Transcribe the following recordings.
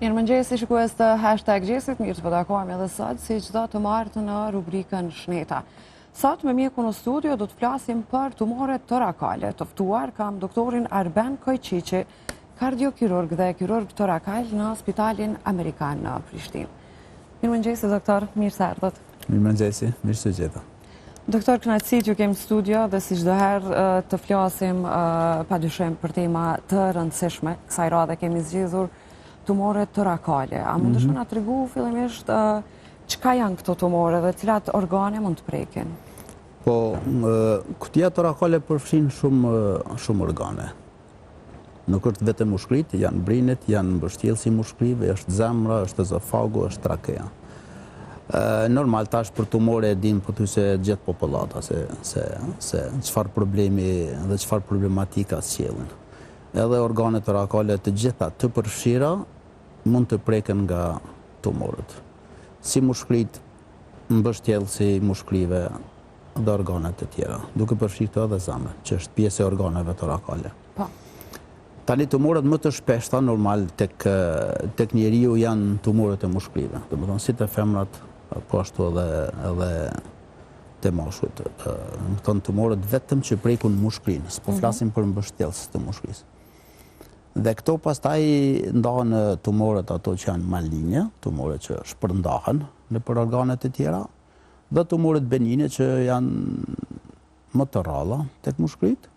Mirëmëngjesi shikues të #gjesit, mirë të takohemi edhe sot, si çdo të martë në rubrikën Shneta. Sot me mjeku në studio do të flasim për tumoret torakale. Të ftuar kam doktorin Arben Kojqiqi, kardiokirurg dhe kirurg torakal në Spitalin Amerikan në Prishtinë. Mirëmëngjesi doktor, mirë se erdhët. Mirëmëngjesi, mirë se gjeta. Doktor, kënaqësi që kemi studio dhe si çdo herë të flasim padyshim për tema të rëndësishme. Kësaj radhe kemi zgjedhur tumoret torakale. A mundesh na tregu fillimisht çka janë këto tumore dhe cilat organe mund të prekin? Po, kutia torakale përfshin shumë organe. Nuk është vetëm mushkrit, janë brinet, janë mbështjellësi mushkrive, është zemra, është ezofagu, është trakea. Normal tash për tumore e dim pothuajse gjithë popullata se çfarë problemi dhe çfarë problematika sjellin. Edhe organet torakale të gjitha të përfshira mund të preken nga tumorët. Si mushkrit, mbështjellësi mushkrive dhe organet të tjera, duke përfshirë këto edhe zemrën, që është pjesë e organeve torakale. Po. Tani tumorët më të shpeshta normal tek njeriu janë tumorët e mushkrive. Domethënë si te femrat, po ashtu edhe te mashkujt. Këto tumorët vetëm që prekun mushkrinë, s'po flasim për mbështjellës të mushkrisë. Dhe këto pastaj ndahen në tumorët ato që janë maligne, tumorët që shpërndahen nëpër organet e tjera, dhe tumorët benine që janë më të rralla tek mushkrit,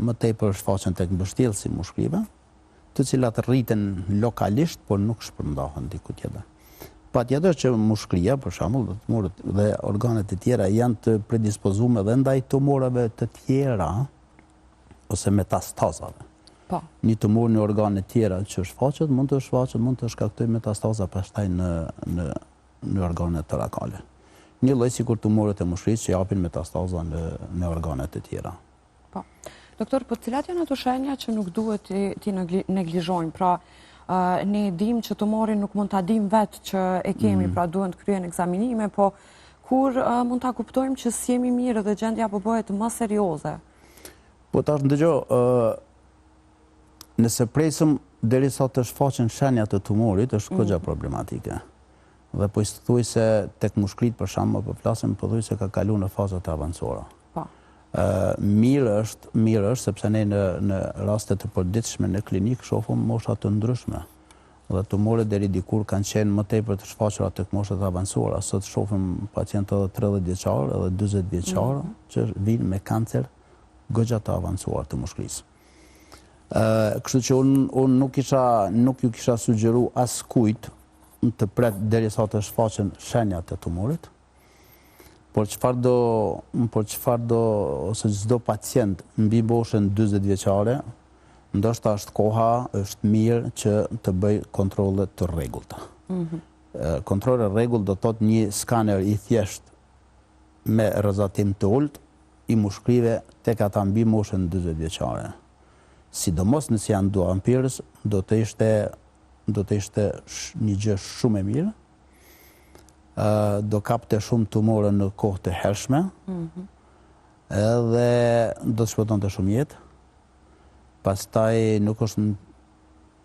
më tepër shfaqen tek mbështjellësi mushkrive, të cilat rriten lokalisht, por nuk shpërndahen diku tjetër. Patjetër që mushkria, për shembull, tumorët dhe organet e tjera janë të predispozuar edhe ndaj tumoreve të tjera ose metastazave. Po. Një tumor në organe tjera që shfaqet, mund të shkaktojë metastaza pastaj në organet torakale. Një lloj sikur tumorët e mushkrisë që japin metastaza në organet e tjera. Po. Doktor, po cilat janë ato shenja që nuk duhet ti neglizhojmë? Pra, ne dim që tumorin nuk mund ta dim vetë që e kemi, pra duhen të kryen ekzaminime, po kur mund ta kuptojmë që s'jemi mirë dhe gjendja po bëhet më serioze? Po tash ndëgjoj, nëse presëm derisa të shfaqen shenjat të tumorit, është goxha problematike. Dhe po thuaj se tek mushkrit për shembull, po flasim pothuajse ka kaluar në fazat e avancuara. Po. Mirë është sepse ne në raste të përditshme në klinik shohim mosha të ndryshme. Dhe tumorët deri dikur kanë qenë më tepër të shfaqura tek moshat e avancuara. Sot shohim pacientë edhe 30 vjeçar, edhe 40 vjeçar që vinë me kancer goxha të avancuar të mushkrisë. Kështu që unë nuk ju kisha sugjeru askujt të pret derisa të shfaqen shenjat e tumorit, por çfarëdo ose çdo pacient mbi moshën 40 vjeçare, ndoshta është koha, është mirë që të bëj kontrolle të rregullta. Kontrole rregull do thotë një skaner i thjesht me rrezatim të ulët i mushkrive tek ata mbi moshën 40 vjeçare. Sidomos nëse janë duampirës, do të ishte një gjë shumë e mirë. Do kapte shumë tumore në kohë të hershme, edhe do të shpëtonte shumë jetë. Pastaj nuk është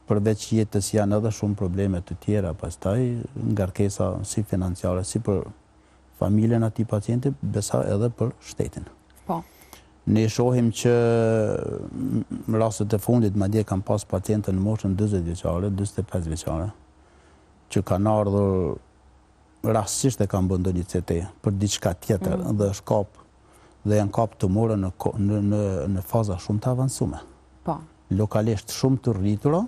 përveç jetës janë edhe shumë probleme të tjera, pastaj ngarkesa si financiare, si për familjen atij pacienti, besa edhe për shtetin. Po. Ne shohim që rastet e fundit madje kanë pas pacientë në moshën 40 vjeçare, 45 vjeçare, që kanë ardhur rastësisht e kanë bërë ndonjë CT për diçka tjetër dhe janë kap tumore në faza shumë të avancuara. Po. Lokalisht shumë të rritura.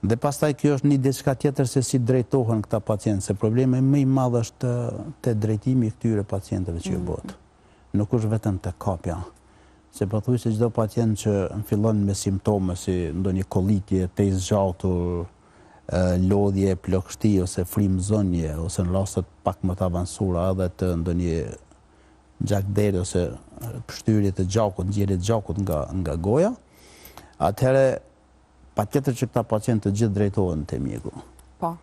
Dhe pastaj kjo është një diçka tjetër se si drejtohen këta pacientë, se problemi më i madh është te drejtimi i këtyre pacientëve që ju bëhet. Nuk është vetëm te kapja. Se pothuajse çdo pacient që fillon me simptome si ndonjë kollitje, të zgjatur, lodhje, plagështi ose frymëzënie, ose në raste pak më të avancuara edhe të ndonjë gjakderi ose pështyrje të gjakut, nxjerrje të gjakut nga goja, atëherë patjetër që këta pacientë të gjithë drejtohen te mjeku. Po.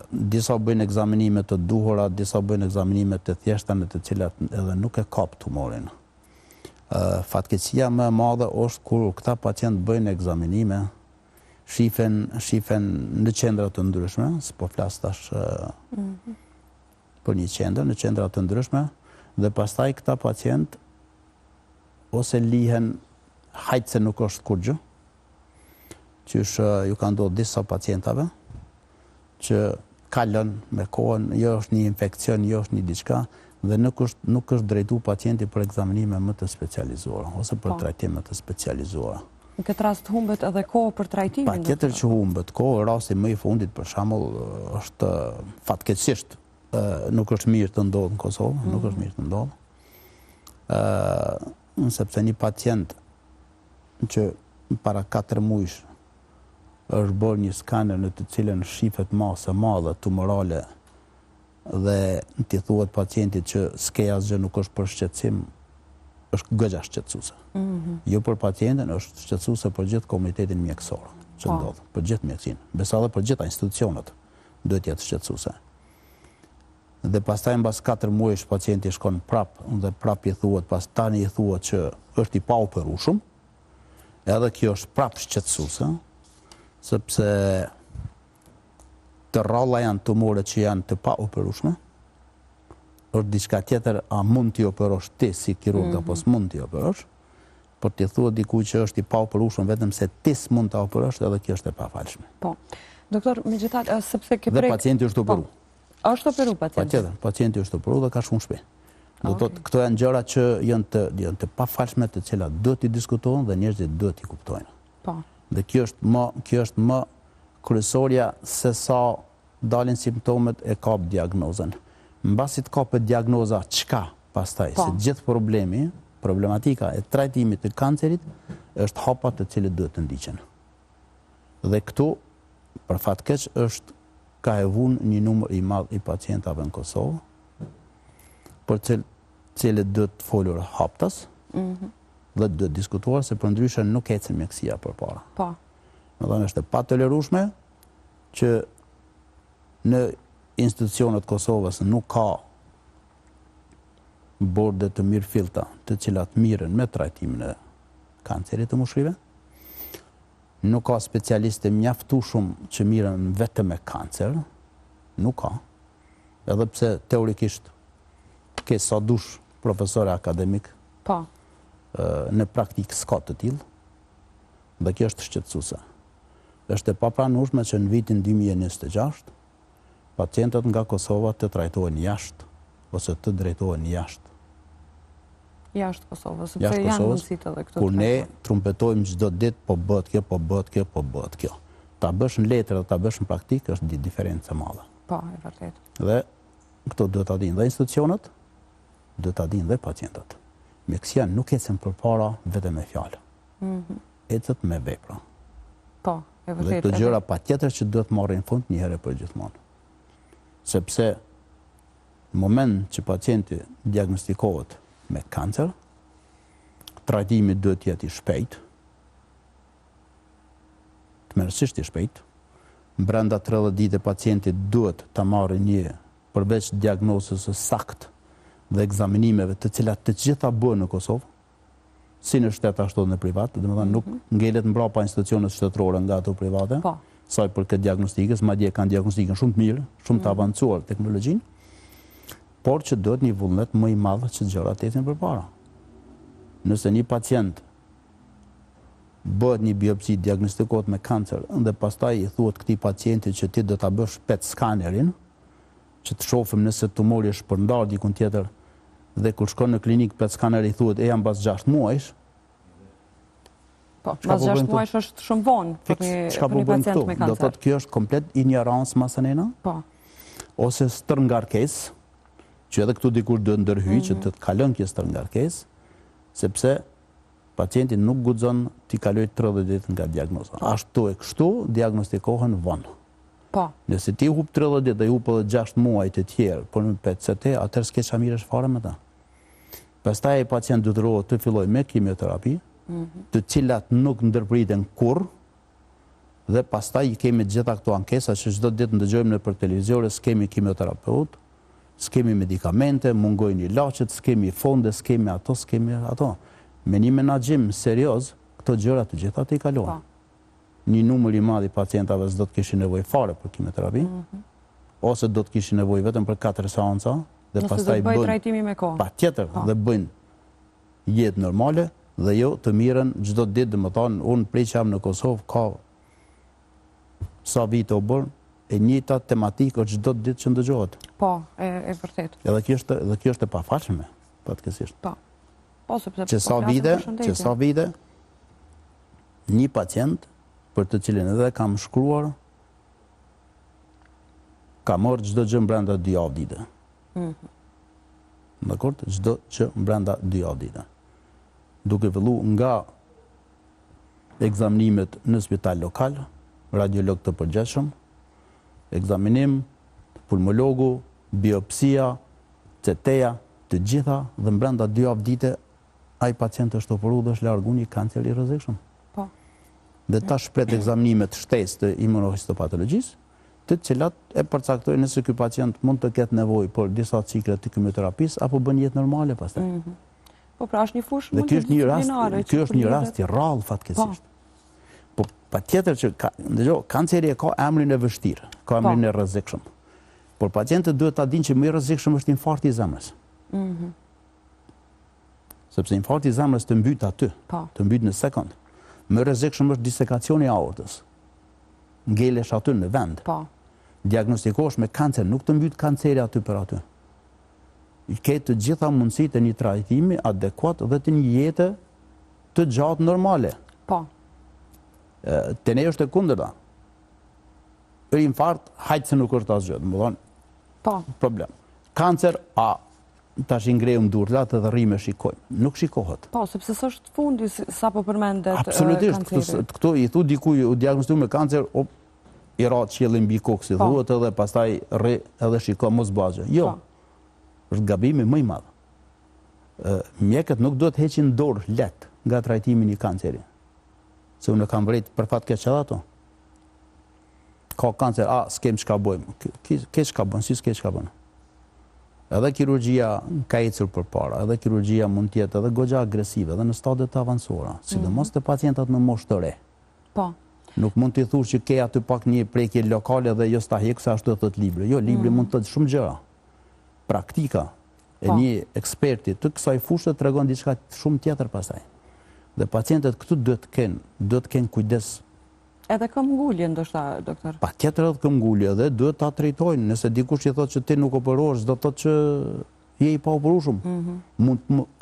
Disa bëjnë ekzaminime të duhura, disa bëjnë ekzaminime të thjeshta në të cilat edhe nuk e kap tumorin. Fatkeqësia më e madhe është kur këta pacientë bëjnë ekzaminime shifen në qendra të ndryshme, s'po flas tash për një qendër, në qendra të ndryshme, dhe pastaj këta pacient ose lihen hajtë se nuk është kur gjë, që ju ka ndodhur disa pacientave, që kalon me kohën, jo është një infekcion, jo është një diçka, dhe nuk është drejtu pacienti për ekzaminime më të specializuara, ose për trajtime të specializuara. Në këtë rast humbet edhe kohë për trajtimin? Patjetër që humbet kohë, rasti më i fundit për shembull është fatkeqësisht nuk është mirë të ndodhë në Kosovë, nuk është mirë të ndodhë. Sepse një pacient që para 4 muajsh është bërë një skaner në të cilën shifet masë e madhe tumorale dhe t'i thuhet pacientit që s'ke asgjë, nuk është për shqetësim, është goxha shqetësuese. Jo për pacientin, është shqetësuese për gjithë komunitetin mjekësor që ndodh, për gjithë mjekësinë. Besa edhe për gjitha institucionet duhet jetë shqetësuese. Dhe pastaj mbas 4 muajsh pacienti shkon prap dhe prap i thuhet, tani i thuhet që është i paoperueshëm. Edhe kjo është prap shqetësuese, sepse të rralla janë tumoret që janë të paoperueshme. Është diçka tjetër, a mund t'i operosh ti si kirurg apo s'mund t'i operosh, por t'i thuhet dikujt që është i paoperueshëm vetëm se ti s'mund ta operosh, edhe kjo është e pafalshme. Po. Doktor, megjithatë, sepse ke dhe pacienti është operuar. Është operu pacienti? Patjetër, pacienti është operuar dhe ka shumë shpejt. Do të thotë, këto janë gjëra që janë të pafalshme, të cilat duhet t'i diskutohen dhe njerëzit duhet t'i kuptojnë. Po. Dhe kjo është më kryesorja se sa dalin simptomet e kap diagnozën. Mbasi të kapet diagnoza çka pastaj, se gjithë problematika e trajtimit të kancerit është hapa të cilët duhet të ndiqen. Dhe këtu, për fat keq, ka e vunë një numër i madh i pacientave në Kosovë, për cilët duhet të folur haptas, dhe duhet diskutuar se për ndryshe nuk ecën mjekësia përpara. Po. Më thënë, është e patolerueshme që në institucionet Kosovës nuk ka borde të mirëfillta të cilat mirën me trajtimin e kancerit të mushrive. Nuk ka specialistë mjaftueshëm që mirën vetëm me kancer. Nuk ka. Edhe pse teorikisht ke sa dush profesor akademik, në praktikë s'ka të tillë. Dhe kjo është shqetësuese. Është e papranueshme që në vitin 2026 pacientët nga Kosova të trajtohen jashtë ose të drejtohen jashtë. Jashtë Kosovës, sepse janë mundësitë edhe këtu. Kur ne trumpetojmë çdo ditë, po bëhet kjo, po bëhet kjo, po bëhet kjo. Ta bësh në letër dhe ta bësh në praktikë është një diferencë e madhe. Po, e vërtet. Dhe këto duhet ta dinë dhe institucionet, duhet ta dinë dhe pacientët. Mjekësia nuk ecën përpara vetëm me fjalë. Ecet me vepra. Po, e vërtet. Dhe këto gjëra patjetër që duhet marrin fund një herë për gjithmonë. Sepse në moment që pacienti diagnostikohet me kancer, trajtimi duhet të jetë i shpejt, tmerrsisht i shpejt. Brenda 30 ditë pacienti duhet ta marrë një përveç diagnozës së saktë dhe ekzaminimeve të cilat të gjitha bëhen në Kosovë, si në shtet ashtu në privat, domethënë nuk ngelet mbrapa institucionet shtetërore nga ato private. Saj për këtë diagnostikës, madje kanë diagnostikën shumë të mirë, shumë të avancuar teknologjinë, por që duhet një vullnet më i madh që gjërat ecin përpara. Nëse një pacient bëhet një biopsi, diagnostikohet me kancer, dhe pastaj i thuhet këtij pacienti që ti do ta bësh PET skanerin, që të shohim nëse tumori është përndar diku tjetër, dhe kur shkon në klinikë PET skaneri i thuhet janë mbas 6 muajsh. Po, mbas 6 muajsh është shumë vonë për një pacient me kancer. Do thotë kjo është komplet ignorancë masanena. Po. Ose stërngarkesë, që edhe këtu dikur duhet ndërhyj që të kalon kjo stërngarkesë, sepse pacienti nuk guxon t'i kalojë 30 ditë nga diagnoza. Ashtu e kështu diagnostikohen vonë. Po. Nëse ti humb 30 ditë dhe humb edhe 6 muaj të tjerë, por në PET-CT, atëherë s'ke çfarë mirësh fare me ta. Pastaj ai pacient detyrohet të fillojë me kimioterapi, të cilat nuk ndërpriten kurrë, dhe pastaj i kemi gjitha këto ankesa që çdo ditë ndëgjojmë nëpër televizor, s'kemi kimioterapeut, s'kemi medikamente, mungojnë ilaçet, s'kemi fonde, s'kemi ato, s'kemi ato. Me një menaxhim serioz, këto gjëra të gjitha të i kalojnë. një numër i madh i pacientave s'do të kishin nevojë fare për kimioterapin, ose do të kishin nevojë vetëm për 4 seanca dhe pastaj bëjnë trajtimi me kohë. Patjetër, dhe bëjnë jetë normale dhe jo të mirën çdo ditë, domethënë unë prej që jam në Kosovë ka sa vite u bën e njëjta tematikë çdo ditë që ndëgjohet. Po, e vërtet. Edhe kjo është e pafalshme, fatkeqësisht. Po. Po, sepse që sa vite një pacient për të cilin edhe kam shkruar ka marrë çdo gjë brenda 2 javë dite. Dakor? Çdo gjë brenda 2 javë dite. Duke fillu nga ekzaminimet në spital lokal, radiolog të përgjithshëm, ekzaminim, pulmologu, biopsia, CT-ja, të gjitha dhe brenda 2 javë dite ai pacient është operuar dhe është largu një kancer i rrezikshëm. Po. Dhe ta shpret ekzaminimet shtesë të imunohistopatologjisë, të cilat e përcaktojnë nëse ky pacient mund të ketë nevojë për disa cikle të kimioterapisë apo bën jetë normale pastaj. Po pra është një fushë dhe ky është një rast i rrallë fatkeqësisht. Po patjetër që kanceri ka emrin e vështirë, ka emrin e rrezikshëm. Por pacientët duhet ta dinë që më i rrezikshëm është infarkti i zemrës. Sepse infarkti i zemrës të mbyt aty, të mbyt në sekond. Më rrezikshëm është disekacioni i aortës. Ngelesh aty në vend. Diagnostikosh me kancer, nuk të mbyt kanceri aty për aty. I ke të gjitha mundësitë e një trajtimi adekuat dhe të një jetë të gjatë normale. Te ne është e kundërta. Infarkt, hajtë se nuk është asgjë, më thonë, problem. Kancer, tash i ngrejmë durrat dhe rrime shikojmë. Nuk shikohet. Po, sepse s'është fundi sa po përmendet kanceri. Absolutisht, këto i thu dikuj u diagnostiku me kancer, i ratë qiellin mbi kokë, si thuhet, edhe pastaj rri edhe shiko mos bazë. Jo. Është gabimi më i madh. Mjekët nuk duhet heqin dorë lehtë nga trajtimi i kancerit. Se unë kam vret për fat keq edhe ato. Ka kancer, s'kem çka bëjmë. Ke çka bën, si s'ke çka bën. Edhe kirurgjia ka ecur përpara, edhe kirurgjia mund të jetë edhe goxha agresive, edhe në stadie të avancuara, sidomos te pacientat në moshë të re. Po. Nuk mund t'i thush që ke aty pak një prekje lokale dhe jo sta hek se ashtu e thot libri. Jo, libri mund të thotë shumë gjëra. Praktika e një eksperti të kësaj fushë tregon diçka shumë tjetër pastaj. Dhe pacientët këtu duhet të kenë kujdes. Edhe këmbgulje ndoshta, doktor. Patjetër edhe këmbgulje dhe duhet ta trajtojnë. Nëse dikush i thotë që ti nuk operohesh, do të thotë që je i paupurueshëm.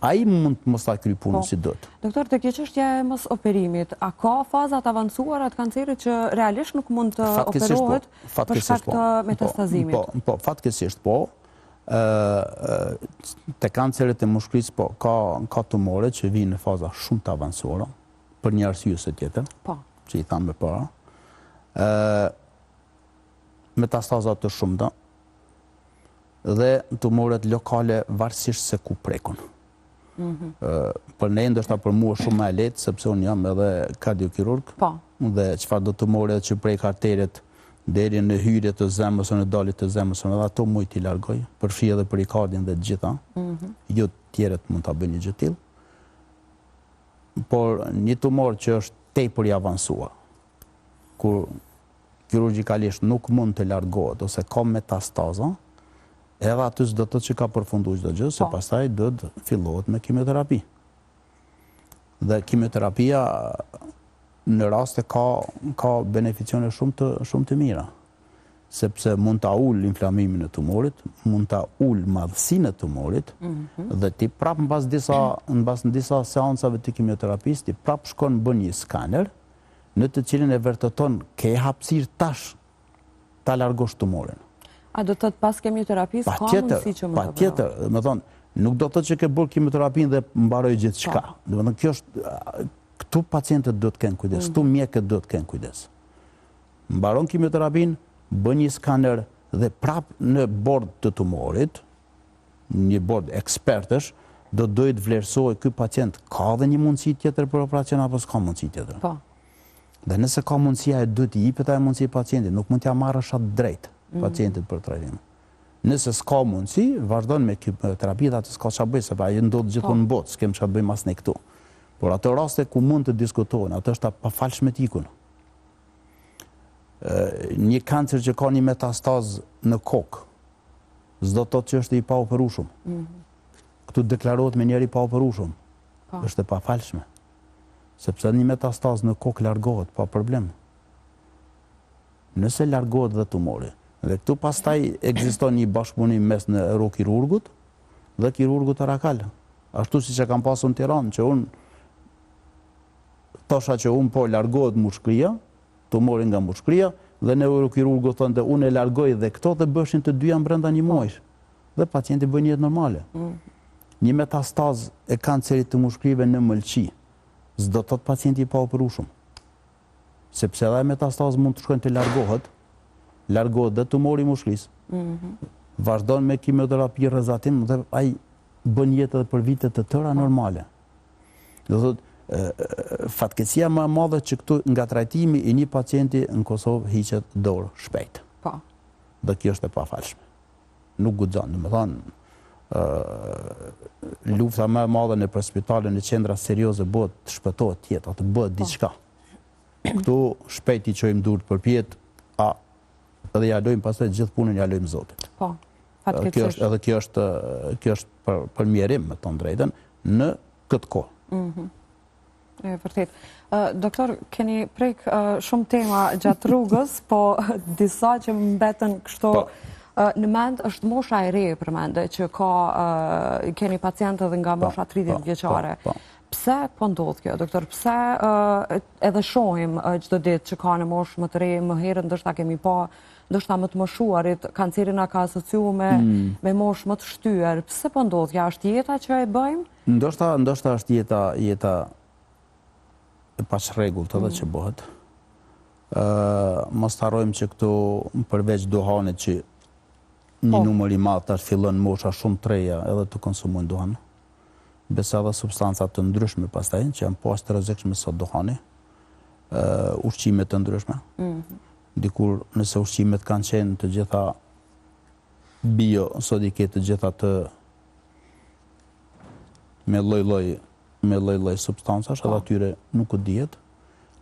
Ai mund të mos ta kryej punën si duhet. Doktor, te kjo çështja e mos operimit, a ka faza të avancuara të kancerit që realisht nuk mund të operohet për shkak të metastazimit? Po, fatkeqësisht po. Te kancerit e mushkërisë po ka tumore që vijnë në faza shumë të avancuara për një arsye ose tjetër. Po. Që i thamë më para. Metastaza të shumta dhe tumoret lokale varësisht se ku prekun. Për ne ndoshta për mua shumë më e lehtë sepse unë jam edhe kardiokirurg. Po. Dhe çfarë do tumore që prek arteret deri në hyrje të zemrës ose në dalje të zemrës, edhe ato mund t'i largoj, përfshi edhe perikardin dhe të gjitha. Jo të tjerët mund ta bëjnë një gjë tillë. Por një tumor që është tepër i avancuar, kur kirurgjikalisht nuk mund të largohet ose ka metastaza, edhe aty s'do të thotë që ka përfunduar çdo gjë, se pastaj do të fillohet me kimioterapi. Dhe kimioterapia në raste ka beneficione shumë të mira, sepse mund ta ul inflamimin e tumorit, mund ta ul madhësinë e tumorit, dhe ti prap mbas disa seancave të kimioterapisë, ti prap shkon bën një skaner, në të cilin e vërteton ke hapësirë tash ta largosh tumorin. A do të thotë pas kimioterapisë ka mundësi që mund të bëhet? Patjetër, do të thonë, nuk do të thotë që ke bërë kimioterapinë dhe mbaroi gjithçka. Do të thonë kjo është këtu pacientët duhet të kenë kujdes, këtu mjekët duhet të kenë kujdes. Mbaron kimioterapinë, bën një skaner dhe prap në bord të tumorit, një bord ekspertësh, do të vlerësoj ky pacient ka dhe një mundësi tjetër për operacion apo s'ka mundësi tjetër. Po. Dhe nëse ka mundësia e duhet i jepet ajo mundësi pacientit, nuk mund t'ia marrësh atë drejt pacientit për trajtim. Nëse s'ka mundësi, vazhdon me kimioterapi dhe atë s'ka ç'a bëj, sepse ajo ndodh gjithmonë në botë, s'kem ç'a bëjmë as ne këtu. Por ato raste ku mund të diskutohen, ato është pafalshmetikun. Një kancer që ka një metastaz në kokë, s'do të thotë që është i paoperueshëm. Këtu deklarohet me njëri paoperueshëm. Është e pafalshme. Sepse një metastaz në kokë largohet pa problem. Nëse largohet dhe tumori. Dhe këtu pastaj ekziston një bashkëpunim mes neurokirurgut dhe kirurgut torakal. Ashtu siç e kam pasur në Tiranë, që unë thosha që unë po largohet mushkëria, tumori nga mushkëria, dhe neurokirurgu thonë dhe unë e largoj dhe këto dhe bëshin të dyja brenda një muajsh. Dhe pacienti bën jetë normale. Një metastaz e kancerit të mushkërive në mëlçi, s'do të thotë pacienti i paoperueshëm. Sepse edhe metastaz mund të shkojnë të largohet dhe tumori i mushkërisë. Vazhdon me kimioterapi rrezatim dhe ai bën jetë edhe për vite të tëra normale. Do thotë fatkeqësia më e madhe që këtu nga trajtimi i një pacienti në Kosovë hiqet dorë shpejt. Po. Dhe kjo është e pafalshme. Nuk guxon, domethënë lufta më e madhe në spitale në qendra serioze bëhet të shpëtohet jeta, të bëhet diçka. Këtu shpejt i çojmë durr përpjet, edhe ja lojmë pastaj gjithë punën ja lojmë Zotit. Po. Fatkeqësisht. Kjo është për mjerim, me thënë drejtën, në këtë kohë. Vërtet. Doktor, keni prek shumë tema gjatë rrugës, po disa që mbetën kështu në mend është mosha e re përmende që keni pacientë edhe nga mosha 30 vjeçare. Pse po ndodh kjo, doktor? Pse edhe shohim çdo ditë që ka në moshë më të re, më herët ndoshta kemi pa, ndoshta më të moshuarit, kanceri na ka asociuar me moshë më të shtyr. Pse po ndodh kjo? Është jeta që e bëjmë? Ndoshta është jeta e pasrregullt edhe që bëhet. Mos harrojmë që këtu përveç duhanit që një numër i madh tash fillon mosha shumë të reja edhe të konsumojnë duhan. Besa edhe substanca të ndryshme pastaj që janë pas të rrezikshme sa duhani, ushqime të ndryshme. Dikur nëse ushqimet kanë qenë të gjitha bio, sot i ke të gjitha të me lloj-lloj substancash, edhe atyre nuk u dihet.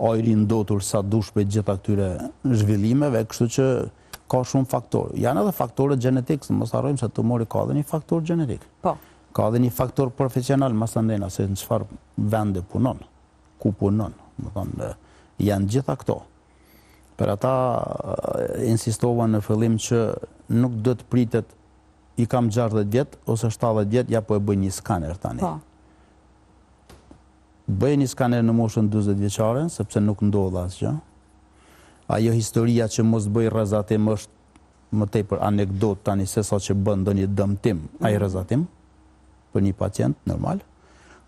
Ajri ndotur sa dush për gjitha këtyre zhvillimeve, kështu që ka shumë faktorë. Janë edhe faktorët gjenetik, mos harrojmë se tumori ka edhe një faktor gjenetik. Po. Ka edhe një faktor profesional, masandena, se në çfarë vende punon, ku punon. Janë gjitha këto. Për ata insistova në fillim që nuk do të pritet i kam 60 vjet ose 70 vjet, ja po e bëj një skaner tani. Po. Bëj një skaner në moshën 40 vjeçare, sepse nuk ndodh asgjë. Ajo historia që mos bëj rrezatim është më tepër anekdot tani se sa që bën ndonjë dëmtim ai rrezatim për një pacient normal.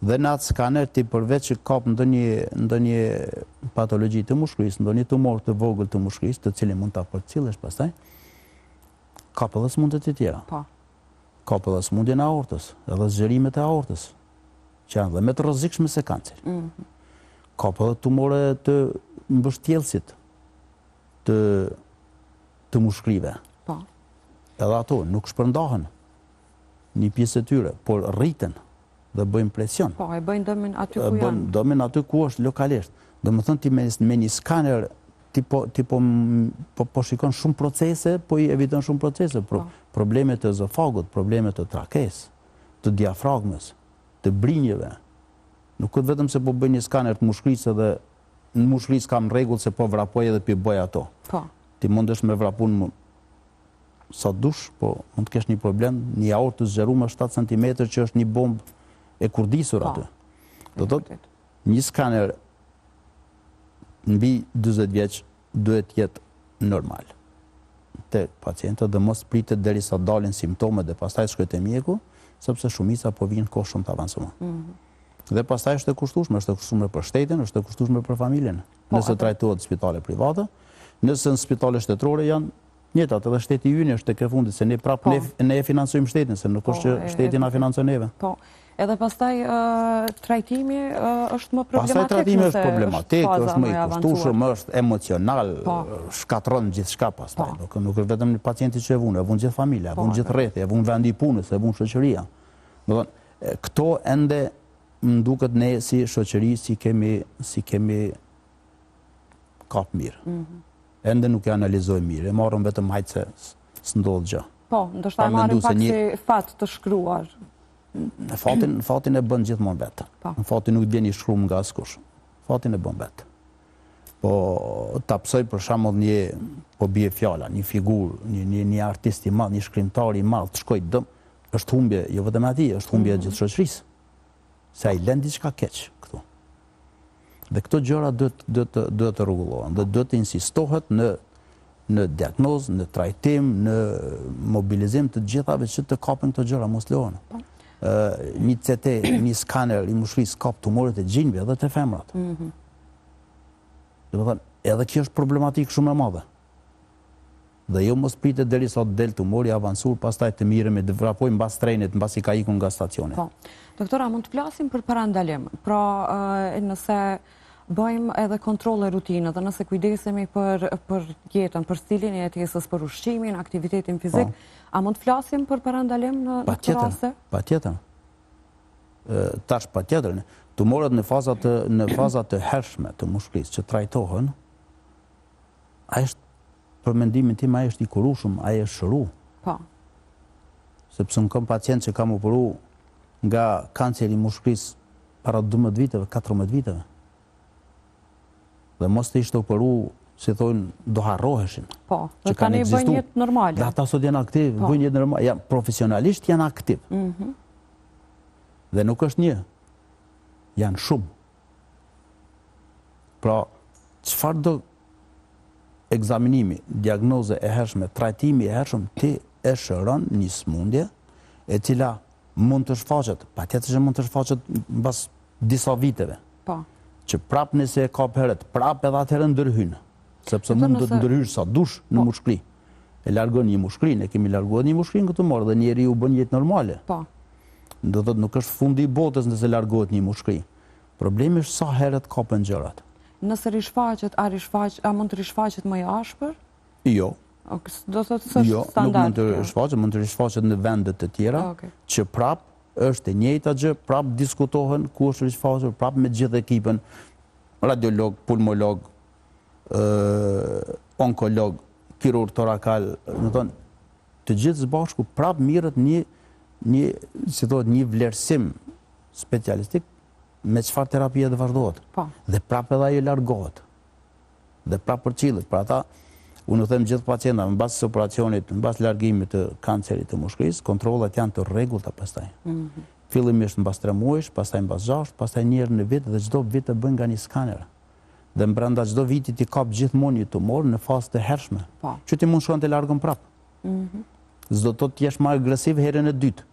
Dhe në atë skaner ti përveç që kap ndonjë patologji të mushkërisë, ndonjë tumor të vogël të mushkërisë, të cilin mund ta përcjellësh pastaj, kap edhe sëmundje të tjera. Po. Kap edhe sëmundjen e aortës, edhe zgjerimet e aortës, që janë dhe më të rrezikshme se kanceri. Kap edhe tumore të mbështjellësit, të mushkërive. Po. Edhe ato nuk shpërndahen një pjesë e tyre, por rriten dhe bëjnë presion. Po, e bëjnë dëmin aty ku janë. Bëjnë dëmin aty ku është lokalisht. Domethënë ti me një skaner ti po shikon shumë procese, po i eviton shumë procese. Probleme të ezofagut, probleme të trakes, të diafragmës, të brinjeve. Nuk është vetëm se po bëj një skaner të mushkërisë dhe në mushkërisë kam rregull se po vrapoj edhe pi bëj ato. Po. Ti mundesh me vrapun sa dush, po mund të kesh një problem, një aortë të zgjeruar 7 cm që është një bombë e kurdisur aty. Do thotë, një skaner mbi 40 vjeç duhet jetë normal te pacientët dhe mos pritet derisa dalin simptomet dhe pastaj shkoj te mjeku, sepse shumica po vijnë kohë shumë të avancuar. Dhe pastaj është e kushtueshme për shtetin, është e kushtueshme për familjen. Nëse trajtohet në spitale private, nëse në spitale shtetërore janë njëjtat, edhe shteti ynë është tek e fundit, se ne prapë ne e financojmë shtetin, se nuk është që shteti na financon neve. Po. Edhe pastaj trajtimi është më problematik. Pastaj trajtimi është problematik, është më i kushtueshëm, është emocional, shkatron gjithçka pastaj. Nuk është vetëm pacienti që e vun gjithë familja, e vun gjithë rrethi, e vun vendi i punës, e vun shoqëria. Do të thonë, këto ende më duket ne si shoqëri si kemi kap mirë. ende nuk e analizoj mirë, e marrëm vetëm hajtë se s'ndodh gjë. Po, ndoshta e marrim pak si fat të shkruar. Fatin e bën gjithmonë vetë. Fatin nuk bjen i shkruar nga askush. Fatin e bën vetë. Po ta psoj për shembull po bie fjala, një figurë, një artist i madh, një shkrimtar i madh të shkojë dëm, është humbje jo vetëm atij, është humbje gjithë shoqërisë. Se ai lën diçka keq këtu. Dhe këto gjëra duhet të rregullohen, dhe duhet të insistohet në diagnozë, në trajtim, në mobilizim të gjithave që të kapin këto gjëra, mos lejohen. Një CT, një skaner i mushkërisë kap tumoret e gjinjve edhe të femrat. Edhe kjo është problematikë shumë e madhe. Dhe jo mos pritet derisa të del tumori avancuar, pastaj të mirëmi, të vrapojmë mbas trenit, mbas i ka ikur nga stacioni. Po. Doktora, mund të flasim për parandalim. Pra, nëse bëjmë edhe kontrole rutinë, dhe nëse kujdesemi për jetën, për stilin e jetesës, për ushqimin, aktivitetin fizik, a mund të flasim për parandalim në këtë raste? Patjetër. Tash patjetër. Tumorët në fazat të hershme të mushkërisë që trajtohen, ai është, për mendimin tim, ai është i kurushëm, ai është shëru. Po. Sepse unë kam pacient që kam opëru nga kanceri i mushkërisë para 12 viteve, 14 viteve. Dhe mos të ishte opëru, si thonë, do harroheshin. Po, dhe tani bëjnë jetë normale. Dhe ata sot janë aktiv, bëjnë jetë normale. Profesionalisht janë aktiv. Dhe nuk është një, janë shumë. Pra, çfarë do ekzaminimi, diagnoze e hershme, trajtimi e hershëm, ti e shëron një smundje e cila mund të shfaqet, patjetër që mund të shfaqet mbas disa viteve. Po. Që prap nëse e kap herët, prap edhe atëherë ndërhyn, sepse mund të ndërhysh sa dush në mushkëri. E largon një mushkëri, ne kemi larguar një mushkëri në këtë morë dhe njeriu bën jetë normale. Po. Do thotë nuk është fundi i botës nëse largohet një mushkëri. Problemi është sa herët kapen gjërat. Nëse rishfaqet, a mund të rishfaqet më i ashpër? Jo. Do thotë se është standard. Jo, mund të rishfaqet në vendet të tjera, që prap është e njëjta gjë, prap diskutohen ku është rishfaqur, prap me gjithë ekipën, radiolog, pulmolog, onkolog, kirurg torakal, do thonë, të gjithë së bashku prap mirët një vlerësim specialistik me çfarë terapie të vazhdohet. Dhe prap edhe ajo largohet. Dhe prap përcillet. Për ata, unë them gjithë pacientëve, mbas operacionit, mbas largimit të kancerit të mushkërisë, kontrollat janë të rregullta pastaj. Fillimisht mbas 3 muajsh, pastaj mbas 6, pastaj një herë në vit dhe çdo vit të bën nga një skaner. Dhe brenda çdo viti ti kap gjithmonë një tumor në fazë të hershme. Që ti mund shkon të largon prap. S'do të thotë jesh më agresiv herën e dytë.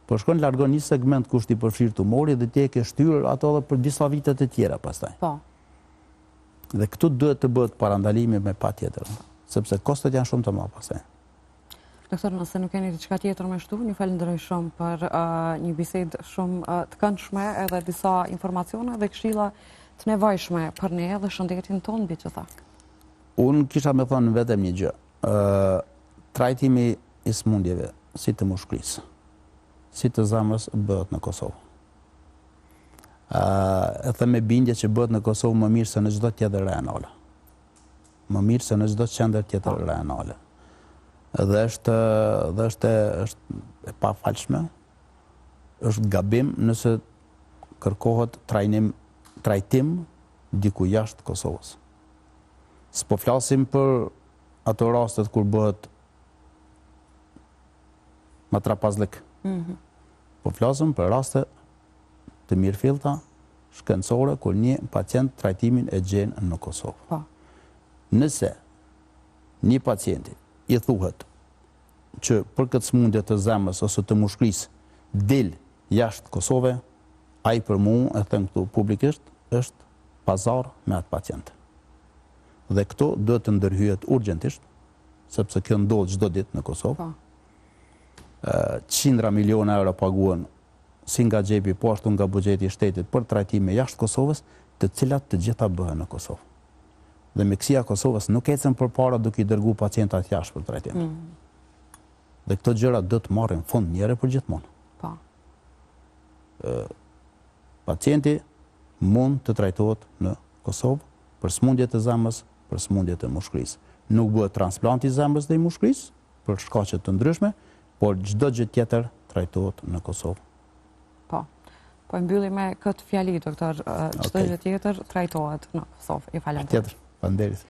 Po shkon largon një segment ku është i përfshirë tumori dhe ti e ke shtyrë ato edhe për disa vite të tjera pastaj. Po. Dhe këtu duhet të bëhet parandalimi me patjetër, sepse kostot janë shumë të mëdha pastaj. Doktor, nëse nuk keni diçka tjetër më shtu, ju falenderoj shumë për një bisedë shumë të këndshme, edhe disa informacione dhe këshilla të nevojshme për ne dhe shëndetin tonë mbi gjitha. Unë kisha me thonë vetëm një gjë. Trajtimi i smundjeve, si të mushkërisë, si të zemrës, bëhet në Kosovë. E them me bindje që bëhet në Kosovë më mirë se në çdo tjetër rajonale. Më mirë se në çdo qendër tjetër rajonale. Dhe është e pafalshme, është gabim nëse kërkohet trajtim diku jashtë Kosovës. S'po flasim për ato rastet kur bëhet matrapazlik. Po flasim për raste të mirëfillta, shkencore, kur një pacient trajtimin e gjen në Kosovë. Nëse një pacienti i thuhet që për këtë smundje të zemrës ose të mushkërisë del jashtë Kosovë, ai për mua, e them këtu publikisht, është pazar me atë pacient. Dhe këto duhet të ndërhyjet urgjentisht, sepse kjo ndodh çdo ditë në Kosovë. Qindra miliona euro paguhen si nga xhepi, po ashtu nga buxheti i shtetit për trajtime jashtë Kosovës, të cilat të gjitha bëhen në Kosovë. Dhe mjekësia e Kosovës nuk ecën përpara duke i dërguar pacientat jashtë për trajtim. Dhe këto gjëra do të marrin fund një herë për gjithmonë. Pacienti mund të trajtohet në Kosovë për smundje të zemrës për smundjet e mushkërisë. Nuk bëhet transplanti i zemrës dhe i mushkërisë për shkaqe të ndryshme, por çdo gjë tjetër trajtohet në Kosovë. Po mbylli me këtë fjali, doktor, çdo gjë tjetër trajtohet në Kosovë. Ju falenderoj. Tjetër, faleminderit.